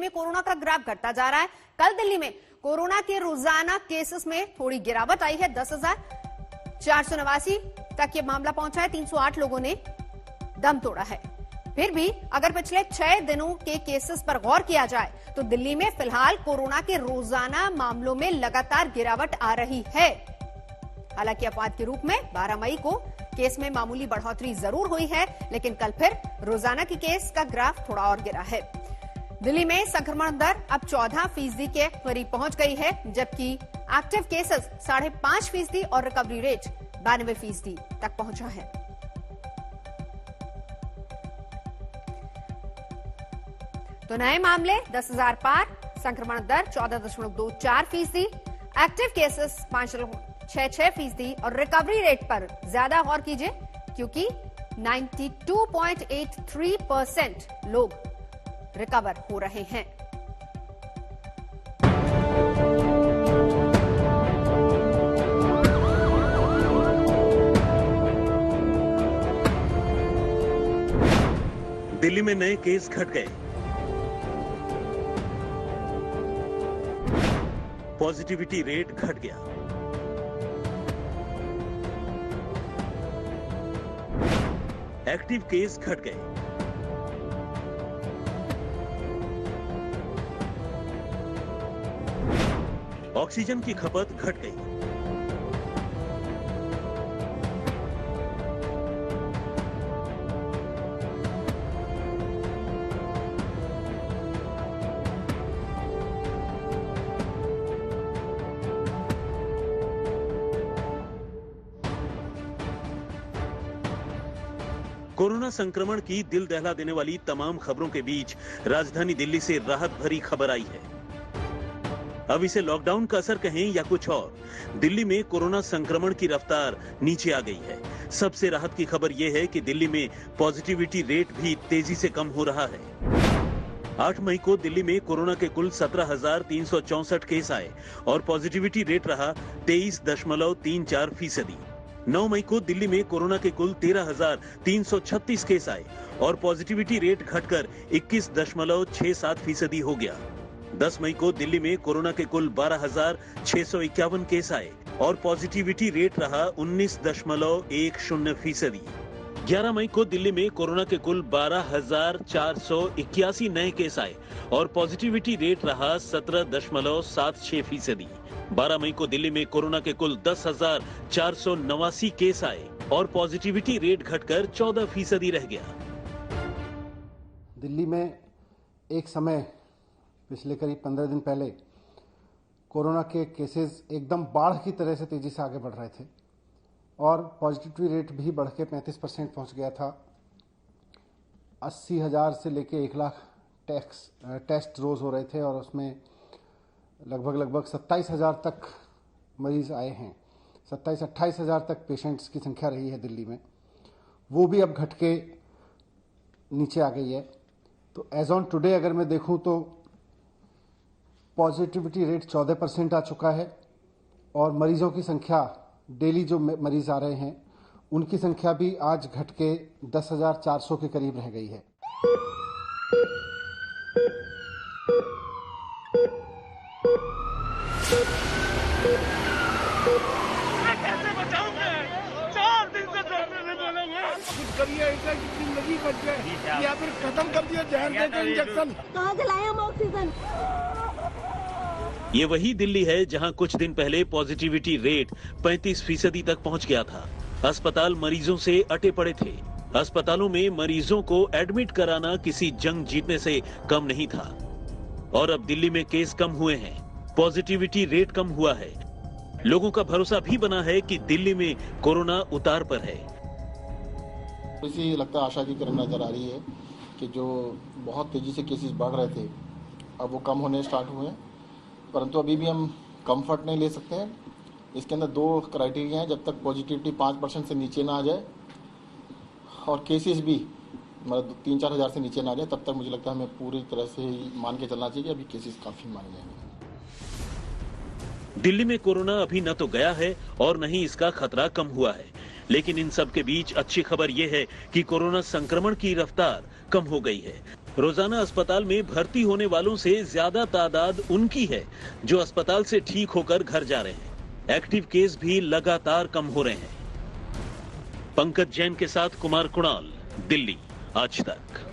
में कोरोना का ग्राफ घटता जा रहा है। कल दिल्ली में कोरोना के रोजाना केसेस में थोड़ी गिरावट आई है। 10,489 तक ये मामला पहुंचा है। 308 लोगों ने दम तोड़ा है। फिर भी अगर पिछले 6 दिनों के केसेस पर गौर किया जाए तो दिल्ली में फिलहाल कोरोना के रोजाना मामलों में लगातार गिरावट आ रही है। हालांकि अपवाद के रूप में 12 मई को केस में मामूली बढ़ोतरी जरूर हुई है, लेकिन कल फिर रोजाना की केस का ग्राफ थोड़ा और गिरा है। दिल्ली में संक्रमण दर अब 14% के करीब पहुंच गई है, जबकि एक्टिव केसेस 5.5% और रिकवरी रेट 92% तक पहुंचा है। तो नए मामले 10,000 पार, संक्रमण दर 14.24%, एक्टिव केसेस 5.66% और रिकवरी रेट पर ज्यादा गौर कीजिए, क्योंकि 92.83% लोग रिकवर हो रहे हैं। दिल्ली में नए केस घट गए। पॉजिटिविटी रेट घट गया। एक्टिव केस घट गए। ऑक्सीजन की खपत घट गई। कोरोना संक्रमण की दिल दहला देने वाली तमाम खबरों के बीच राजधानी दिल्ली से राहत भरी खबर आई है। अब इसे लॉकडाउन का असर कहें या कुछ और, दिल्ली में कोरोना संक्रमण की रफ्तार नीचे आ गई है। सबसे राहत की खबर यह है कि दिल्ली में पॉजिटिविटी रेट भी तेजी से कम हो रहा है। 8 मई को दिल्ली में कोरोना के कुल 17,364 केस आए और पॉजिटिविटी रेट रहा 23.34%। 9 मई को दिल्ली में कोरोना के कुल 13,336 केस आए और पॉजिटिविटी रेट घटकर 21.67% हो गया। 10 मई को दिल्ली में कोरोना के कुल 12,651 केस आए और पॉजिटिविटी रेट रहा 19.10%। 11 मई को दिल्ली में कोरोना के कुल 12,481 नए केस आए और पॉजिटिविटी रेट रहा 17.76%। 12 मई को दिल्ली में कोरोना के कुल 10,489 केस आए और पॉजिटिविटी रेट घटकर 14% रह गया। दिल्ली में एक समय पिछले करीब 15 दिन पहले कोरोना के केसेस एकदम बाढ़ की तरह से तेजी से आगे बढ़ रहे थे और पॉजिटिविटी रेट भी बढ़ के 35% पहुंच गया था। 80,000 से लेके 1 लाख टेस्ट रोज हो रहे थे और उसमें लगभग 27,000 तक मरीज आए हैं। 27-28,000 तक पेशेंट्स की संख्या रही है दिल्ली में, वो भी अब घट के नीचे आ गई है। तो एज ऑन टुडे अगर मैं देखूं तो पॉजिटिविटी रेट 14% आ चुका है और मरीजों की संख्या, डेली जो मरीज आ रहे हैं उनकी संख्या भी आज घट के 10,400 के करीब रह गई है। कैसे बचाओगे? 4 दिन से डॉक्टर ने बोला कुछ करिए, ऐसा कि जिंदगी बच जाए या फिर खत्म कर दिया जहर देकर इंजेक्शन। कहाँ से लाए हम ऑक्सीजन? ये वही दिल्ली है जहां कुछ दिन पहले पॉजिटिविटी रेट 35% तक पहुंच गया था। अस्पताल मरीजों से अटे पड़े थे। अस्पतालों में मरीजों को एडमिट कराना किसी जंग जीतने से कम नहीं था। और अब दिल्ली में केस कम हुए हैं, पॉजिटिविटी रेट कम हुआ है। लोगों का भरोसा भी बना है कि दिल्ली में कोरोना उतार पर है। इसी लगता है आशा की किरण नजर आ रही है कि जो बहुत तेजी से केसेस बढ़ रहे थे अब वो कम होने स्टार्ट हुए हैं, परंतु अभी भी हम कंफर्ट नहीं ले सकते हैं। इसके अंदर 2 क्राइटेरिया हैं, जब तक पॉजिटिविटी 5% से नीचे ना आ जाए और केसेस भी मतलब 3-4 हज़ार से नीचे ना आ जाए, तब तक मुझे लगता है हमें पूरी तरह से मान के चलना चाहिए कि अभी केसेस काफ़ी माने जाएंगे। दिल्ली में कोरोना अभी न तो गया है और न ही इसका खतरा कम हुआ है, लेकिन इन सब के बीच अच्छी खबर यह है कि कोरोना संक्रमण की रफ्तार कम हो गई है। रोजाना अस्पताल में भर्ती होने वालों से ज्यादा तादाद उनकी है जो अस्पताल से ठीक होकर घर जा रहे हैं। एक्टिव केस भी लगातार कम हो रहे हैं। पंकज जैन के साथ कुमार कुणाल, दिल्ली, आज तक।